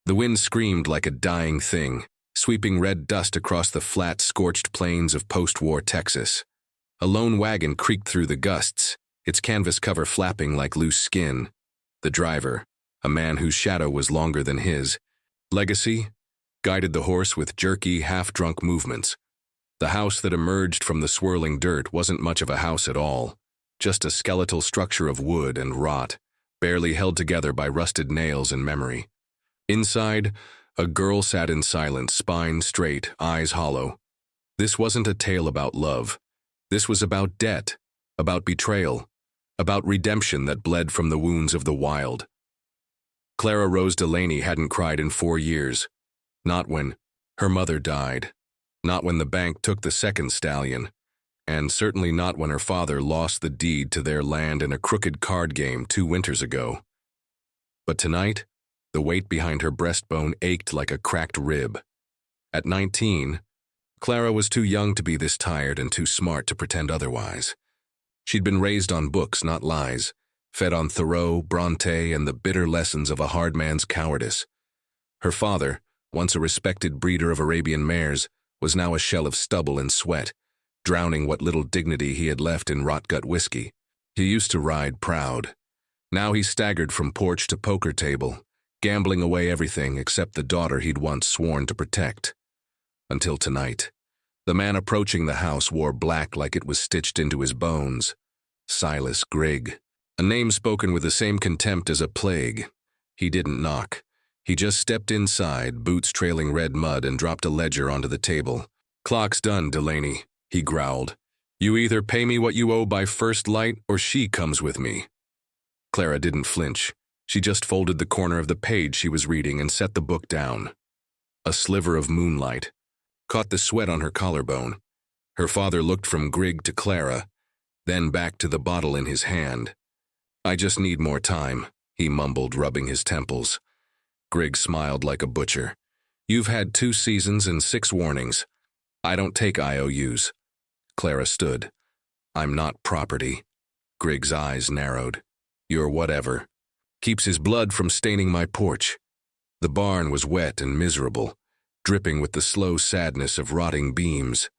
The wind screamed like a dying thing, sweeping red dust across the flat, scorched plains of post-war Texas. A lone wagon creaked through the gusts, its canvas cover flapping like loose skin. The driver, a man whose shadow was longer than his, Legacy, guided the horse with jerky, half-drunk movements. The house that emerged from the swirling dirt wasn't much of a house at all, just a skeletal structure of wood and rot, barely held together by rusted nails and memory. Inside, a girl sat in silence, spine straight, eyes hollow. This wasn't a tale about love. This was about debt, about betrayal, about redemption that bled from the wounds of the wild. Clara Rose Delaney hadn't cried in 4 years. Not when her mother died. Not when the bank took the second stallion. And certainly not when her father lost the deed to their land in a crooked card game 2 winters ago. But tonight, the weight behind her breastbone ached like a cracked rib. At 19, Clara was too young to be this tired and too smart to pretend otherwise. She'd been raised on books, not lies, fed on Thoreau, Bronte, and the bitter lessons of a hard man's cowardice. Her father, once a respected breeder of Arabian mares, was now a shell of stubble and sweat, drowning what little dignity he had left in rot-gut whiskey. He used to ride proud. Now he staggered from porch to poker table, gambling away everything except the daughter he'd once sworn to protect. Until tonight. The man approaching the house wore black like it was stitched into his bones. Silas Grigg. A name spoken with the same contempt as a plague. He didn't knock. He just stepped inside, boots trailing red mud, and dropped a ledger onto the table. "Clock's done, Delaney," he growled. "You either pay me what you owe by first light, or she comes with me." Clara didn't flinch. She just folded the corner of the page she was reading and set the book down. A sliver of moonlight caught the sweat on her collarbone. Her father looked from Grigg to Clara, then back to the bottle in his hand. "I just need more time," he mumbled, rubbing his temples. Grigg smiled like a butcher. "You've had 2 seasons and 6 warnings. I don't take IOUs." Clara stood. "I'm not property." Grigg's eyes narrowed. "You're whatever. Keeps his blood from staining my porch." The barn was wet and miserable, dripping with the slow sadness of rotting beams.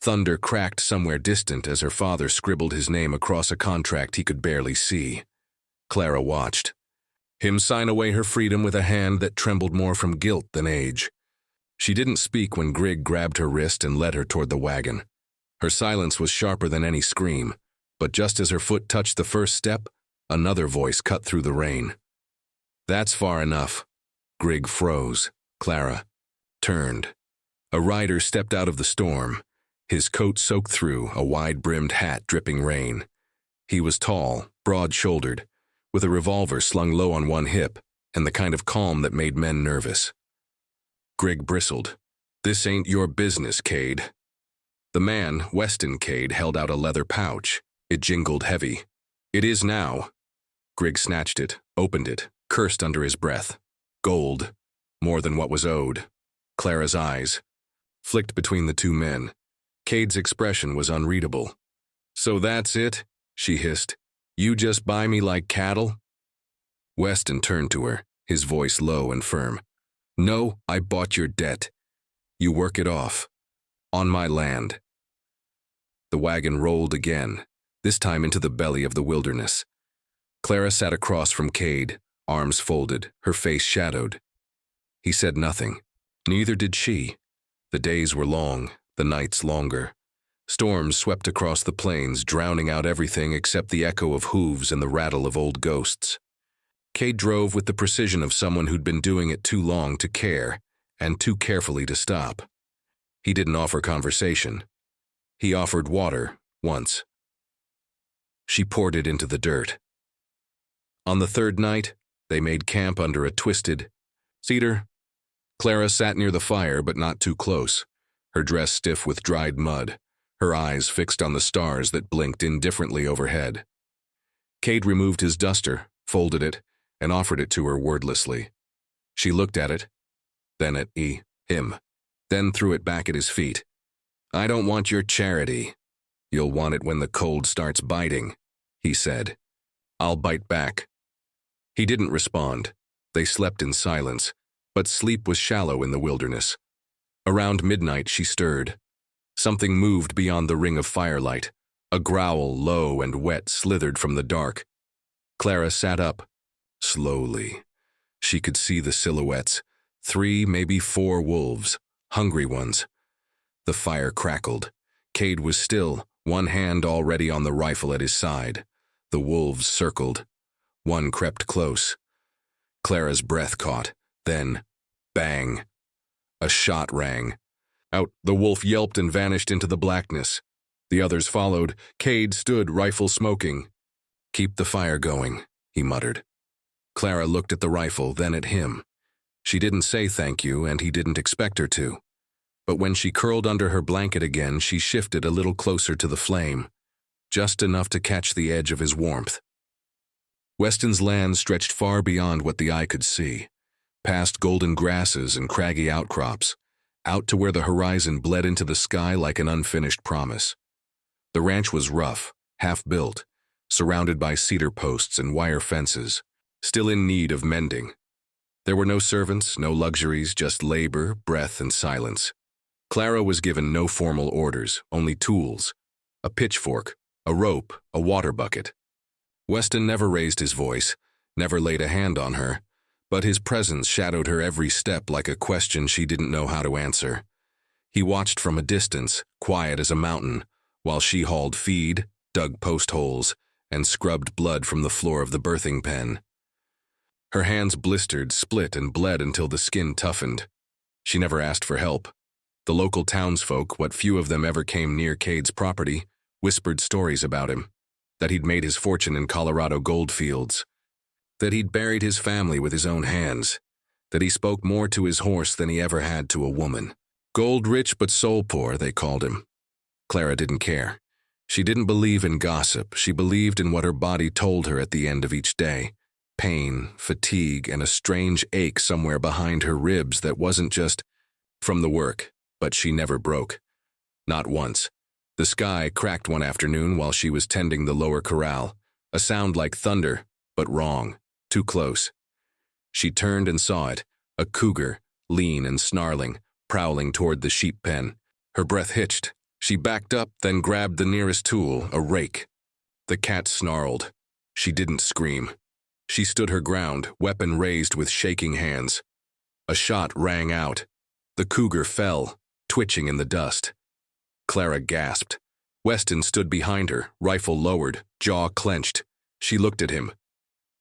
Thunder cracked somewhere distant as her father scribbled his name across a contract he could barely see. Clara watched him sign away her freedom with a hand that trembled more from guilt than age. She didn't speak when Grigg grabbed her wrist and led her toward the wagon. Her silence was sharper than any scream, but just as her foot touched the first step, another voice cut through the rain. "That's far enough." Grigg froze. Clara turned. A rider stepped out of the storm, his coat soaked through, a wide-brimmed hat dripping rain. He was tall, broad-shouldered, with a revolver slung low on one hip, and the kind of calm that made men nervous. Grigg bristled. "This ain't your business, Cade." The man, Weston Cade, held out a leather pouch. It jingled heavy. "It is now." Grigg snatched it, opened it, cursed under his breath. Gold. More than what was owed. Clara's eyes flicked between the 2 men. Cade's expression was unreadable. "So that's it?" she hissed. "You just buy me like cattle?" Weston turned to her, his voice low and firm. "No, I bought your debt. You work it off. On my land." The wagon rolled again, this time into the belly of the wilderness. Clara sat across from Cade, arms folded, her face shadowed. He said nothing. Neither did she. The days were long, the nights longer. Storms swept across the plains, drowning out everything except the echo of hooves and the rattle of old ghosts. Cade drove with the precision of someone who'd been doing it too long to care, and too carefully to stop. He didn't offer conversation. He offered water, once. She poured it into the dirt. On the 3rd night, they made camp under a twisted cedar. Clara sat near the fire, but not too close, her dress stiff with dried mud, her eyes fixed on the stars that blinked indifferently overhead. Cade removed his duster, folded it, and offered it to her wordlessly. She looked at it, then at him, then threw it back at his feet. "I don't want your charity. You'll want it when the cold starts biting," he said. "I'll bite back." He didn't respond. They slept in silence, But sleep was shallow in the wilderness. Around midnight she stirred. Something moved beyond the ring of firelight. A growl, low and wet, slithered from the dark. Clara sat up. Slowly. She could see the silhouettes. 3, maybe 4 wolves. Hungry ones. The fire crackled. Cade was still, one hand already on the rifle at his side. The wolves circled. One crept close. Clara's breath caught. Then, bang. A shot rang. Out, the wolf yelped and vanished into the blackness. The others followed. Cade stood, rifle smoking. "Keep the fire going," he muttered. Clara looked at the rifle, then at him. She didn't say thank you, and he didn't expect her to. But when she curled under her blanket again, she shifted a little closer to the flame, just enough to catch the edge of his warmth. Weston's land stretched far beyond what the eye could see, past golden grasses and craggy outcrops, out to where the horizon bled into the sky like an unfinished promise. The ranch was rough, half-built, surrounded by cedar posts and wire fences, still in need of mending. There were no servants, no luxuries, just labor, breath, and silence. Clara was given no formal orders, only tools: a pitchfork, a rope, a water bucket. Weston never raised his voice, never laid a hand on her, but his presence shadowed her every step like a question she didn't know how to answer. He watched from a distance, quiet as a mountain, while she hauled feed, dug post holes, and scrubbed blood from the floor of the birthing pen. Her hands blistered, split, and bled until the skin toughened. She never asked for help. The local townsfolk, what few of them ever came near Cade's property, whispered stories about him, that he'd made his fortune in Colorado gold fields, that he'd buried his family with his own hands, that he spoke more to his horse than he ever had to a woman. Gold rich but soul poor, they called him. Clara didn't care. She didn't believe in gossip. She believed in what her body told her at the end of each day. Pain, fatigue, and a strange ache somewhere behind her ribs that wasn't just from the work, but she never broke. Not once. The sky cracked one afternoon while she was tending the lower corral, a sound like thunder, but wrong, too close. She turned and saw it, a cougar, lean and snarling, prowling toward the sheep pen. Her breath hitched. She backed up, then grabbed the nearest tool, a rake. The cat snarled. She didn't scream. She stood her ground, weapon raised with shaking hands. A shot rang out. The cougar fell, twitching in the dust. Clara gasped. Weston stood behind her, rifle lowered, jaw clenched. She looked at him.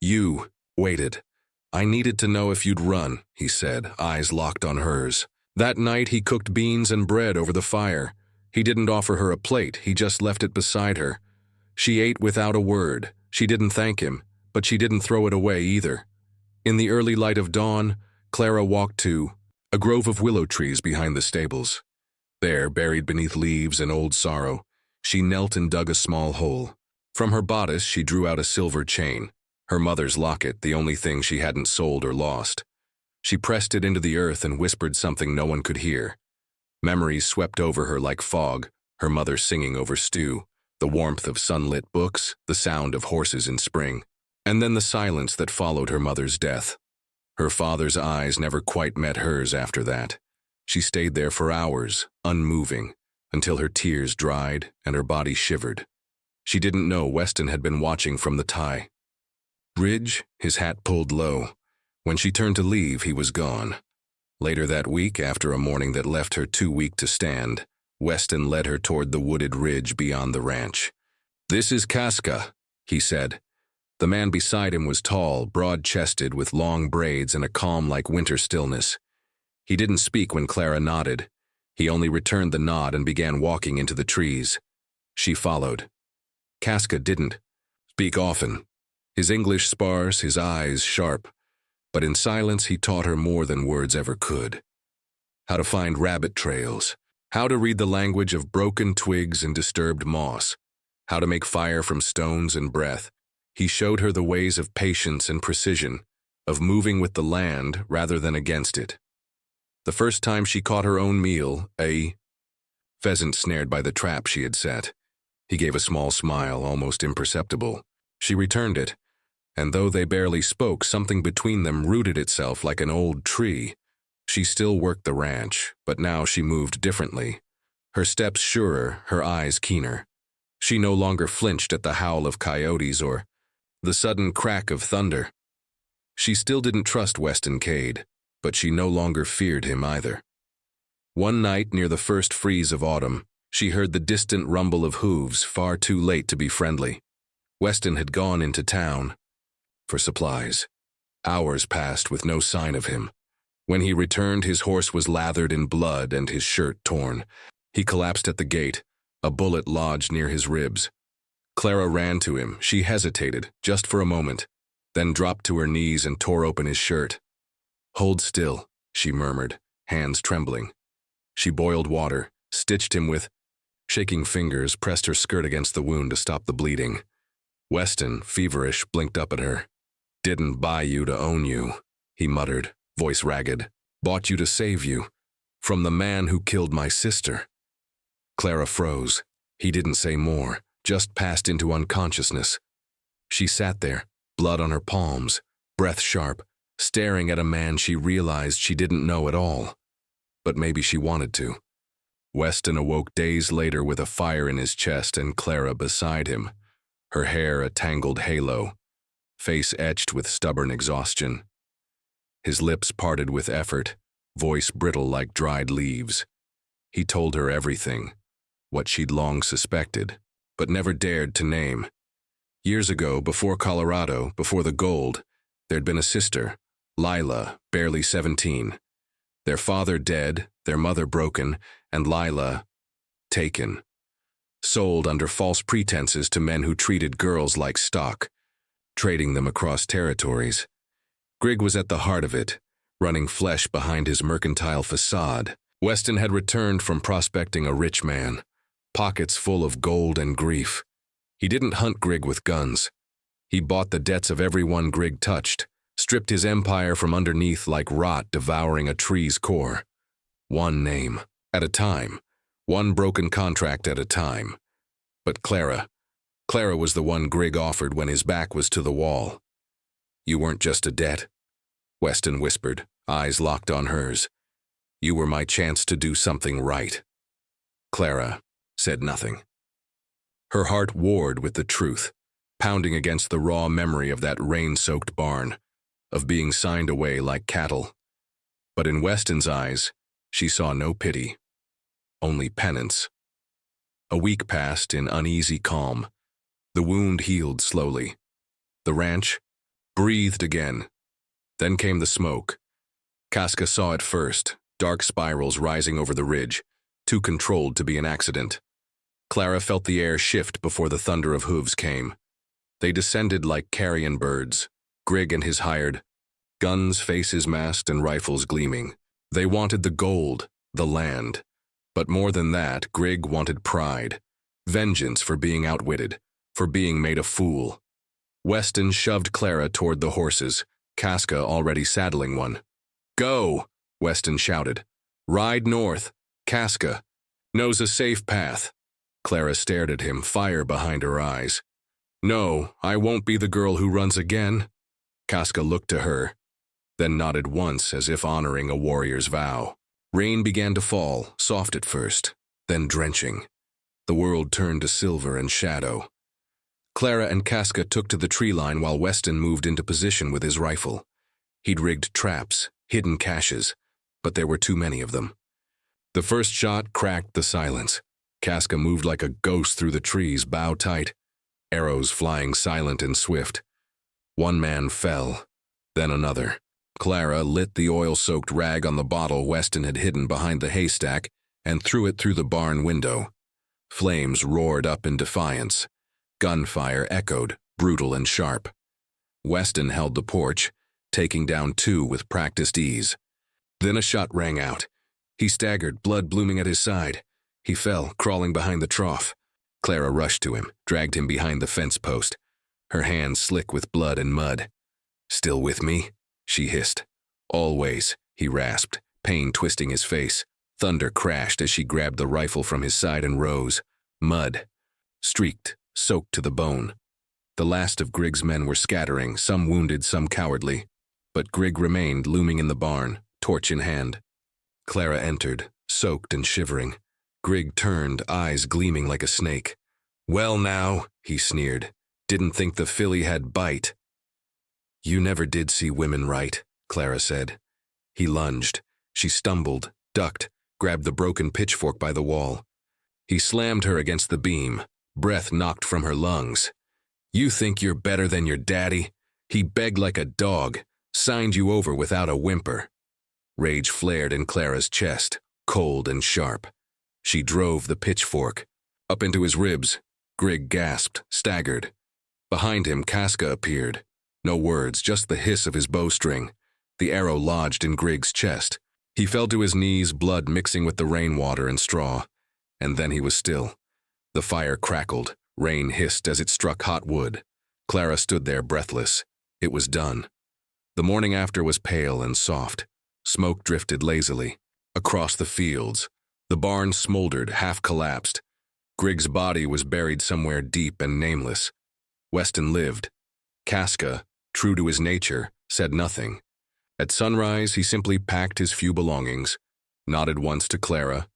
"You waited. I needed to know if you'd run," he said, eyes locked on hers. That night he cooked beans and bread over the fire. He didn't offer her a plate, he just left it beside her. She ate without a word. She didn't thank him, but she didn't throw it away either. In the early light of dawn, Clara walked to a grove of willow trees behind the stables. There, buried beneath leaves and old sorrow, she knelt and dug a small hole. From her bodice she drew out a silver chain, her mother's locket, the only thing she hadn't sold or lost. She pressed it into the earth and whispered something no one could hear. Memories swept over her like fog, her mother singing over stew, the warmth of sunlit books, the sound of horses in spring, and then the silence that followed her mother's death. Her father's eyes never quite met hers after that. She stayed there for hours, unmoving, until her tears dried and her body shivered. She didn't know Weston had been watching from the tie ridge, his hat pulled low. When she turned to leave, he was gone. Later that week, after a morning that left her too weak to stand, Weston led her toward the wooded ridge beyond the ranch. "This is Casca," he said. The man beside him was tall, broad-chested, with long braids and a calm like winter stillness. He didn't speak when Clara nodded. He only returned the nod and began walking into the trees. She followed. Casca didn't speak often. His English sparse, his eyes sharp. But in silence he taught her more than words ever could. How to find rabbit trails. How to read the language of broken twigs and disturbed moss. How to make fire from stones and breath. He showed her the ways of patience and precision, of moving with the land rather than against it. The first time she caught her own meal, a pheasant snared by the trap she had set. He gave a small smile, almost imperceptible. She returned it, and though they barely spoke, something between them rooted itself like an old tree, She still worked the ranch, but now she moved differently. Her steps surer, her eyes keener. She no longer flinched at the howl of coyotes or the sudden crack of thunder. She still didn't trust Weston Cade, but she no longer feared him either. One night near the first freeze of autumn, she heard the distant rumble of hooves far too late to be friendly. Weston had gone into town for supplies. Hours passed with no sign of him. When he returned, his horse was lathered in blood and his shirt torn. He collapsed at the gate, a bullet lodged near his ribs. Clara ran to him. She hesitated, just for a moment, then dropped to her knees and tore open his shirt. "Hold still," she murmured, hands trembling. She boiled water, stitched him with shaking fingers, pressed her skirt against the wound to stop the bleeding. Weston, feverish, blinked up at her. "Didn't buy you to own you," he muttered, voice ragged. "Bought you to save you. From the man who killed my sister." Clara froze. He didn't say more, just passed into unconsciousness. She sat there, blood on her palms, breath sharp, staring at a man she realized she didn't know at all. But maybe she wanted to. Weston awoke days later with a fire in his chest and Clara beside him, her hair a tangled halo, face etched with stubborn exhaustion. His lips parted with effort, voice brittle like dried leaves. He told her everything, what she'd long suspected, but never dared to name. Years ago, before Colorado, before the gold, there'd been a sister, Lila, barely 17. Their father dead, their mother broken, and Lila taken. Sold under false pretenses to men who treated girls like stock, trading them across territories. Grig was at the heart of it, running flesh behind his mercantile facade. Weston had returned from prospecting a rich man, pockets full of gold and grief. He didn't hunt Grig with guns. He bought the debts of everyone Grig touched, stripped his empire from underneath like rot devouring a tree's core. One name at a time, one broken contract at a time. But Clara was the one Grig offered when his back was to the wall. "You weren't just a debt," Weston whispered, eyes locked on hers. "You were my chance to do something right." Clara said nothing. Her heart warred with the truth, pounding against the raw memory of that rain-soaked barn, of being signed away like cattle. But in Weston's eyes, she saw no pity, only penance. A week passed in uneasy calm. The wound healed slowly. The ranch breathed again. Then came the smoke. Casca saw it first, dark spirals rising over the ridge, too controlled to be an accident. Clara felt the air shift before the thunder of hooves came. They descended like carrion birds, Grig and his hired, guns, faces masked, and rifles gleaming. They wanted the gold, the land. But more than that, Grig wanted pride, vengeance for being outwitted, for being made a fool. Weston shoved Clara toward the horses, Casca already saddling one. "Go," Weston shouted. "Ride north. Casca knows a safe path." Clara stared at him, fire behind her eyes. "No, I won't be the girl who runs again." Casca looked to her, then nodded once as if honoring a warrior's vow. Rain began to fall, soft at first, then drenching. The world turned to silver and shadow. Clara and Casca took to the tree line while Weston moved into position with his rifle. He'd rigged traps, hidden caches, but there were too many of them. The first shot cracked the silence. Casca moved like a ghost through the trees, bow tight, arrows flying silent and swift. One man fell, then another. Clara lit the oil-soaked rag on the bottle Weston had hidden behind the haystack and threw it through the barn window. Flames roared up in defiance. Gunfire echoed, brutal and sharp. Weston held the porch, taking down two with practiced ease. Then a shot rang out. He staggered, blood blooming at his side. He fell, crawling behind the trough. Clara rushed to him, dragged him behind the fence post, her hands slick with blood and mud. "Still with me?" she hissed. "Always," he rasped, pain twisting his face. Thunder crashed as she grabbed the rifle from his side and rose. Mud. Streaked, soaked to the bone. The last of Grig's men were scattering, some wounded, some cowardly. But Grig remained looming in the barn, torch in hand. Clara entered, soaked and shivering. Grig turned, eyes gleaming like a snake. "Well now," he sneered. "Didn't think the filly had bite." "You never did see women right," Clara said. He lunged. She stumbled, ducked, grabbed the broken pitchfork by the wall. He slammed her against the beam, breath knocked from her lungs. "You think you're better than your daddy? He begged like a dog, signed you over without a whimper." Rage flared in Clara's chest, cold and sharp. She drove the pitchfork up into his ribs. Grig gasped, staggered. Behind him, Casca appeared. No words, just the hiss of his bowstring. The arrow lodged in Grig's chest. He fell to his knees, blood mixing with the rainwater and straw. And then he was still. The fire crackled. Rain hissed as it struck hot wood. Clara stood there breathless. It was done. The morning after was pale and soft. Smoke drifted lazily. Across the fields, the barn smoldered, half collapsed. Grig's body was buried somewhere deep and nameless. Weston lived. Casca, true to his nature, said nothing. At sunrise, he simply packed his few belongings, nodded once to Clara,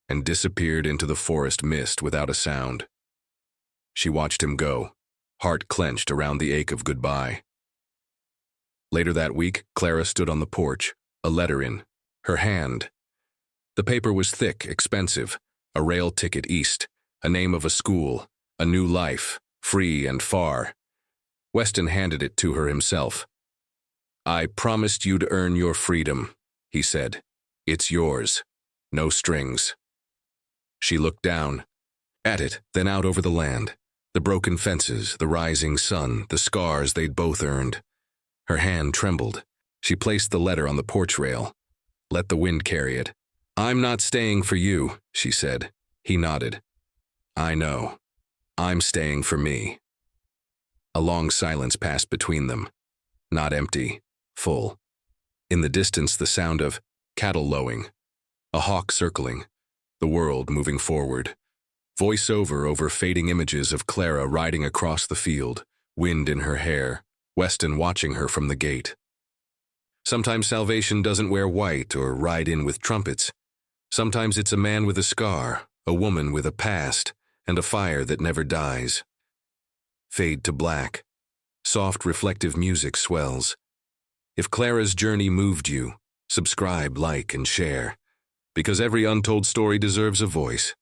and disappeared into the forest mist without a sound. She watched him go, heart clenched around the ache of goodbye. Later that week, Clara stood on the porch, a letter in her hand. The paper was thick, expensive, a rail ticket east, a name of a school, a new life, free and far. Weston handed it to her himself. "I promised you to earn your freedom," he said. "It's yours. No strings." She looked down, at it, then out over the land, the broken fences, the rising sun, the scars they'd both earned. Her hand trembled. She placed the letter on the porch rail. "Let the wind carry it." "I'm not staying for you," she said. He nodded. "I know. I'm staying for me." A long silence passed between them. Not empty, full. In the distance, the sound of cattle lowing, a hawk circling, the world moving forward. Voiceover over fading images of Clara riding across the field, wind in her hair, Weston watching her from the gate. Sometimes salvation doesn't wear white or ride in with trumpets. Sometimes it's a man with a scar, a woman with a past, and a fire that never dies. Fade to black. Soft, reflective music swells. If Clara's journey moved you, subscribe, like, and share. Because every untold story deserves a voice.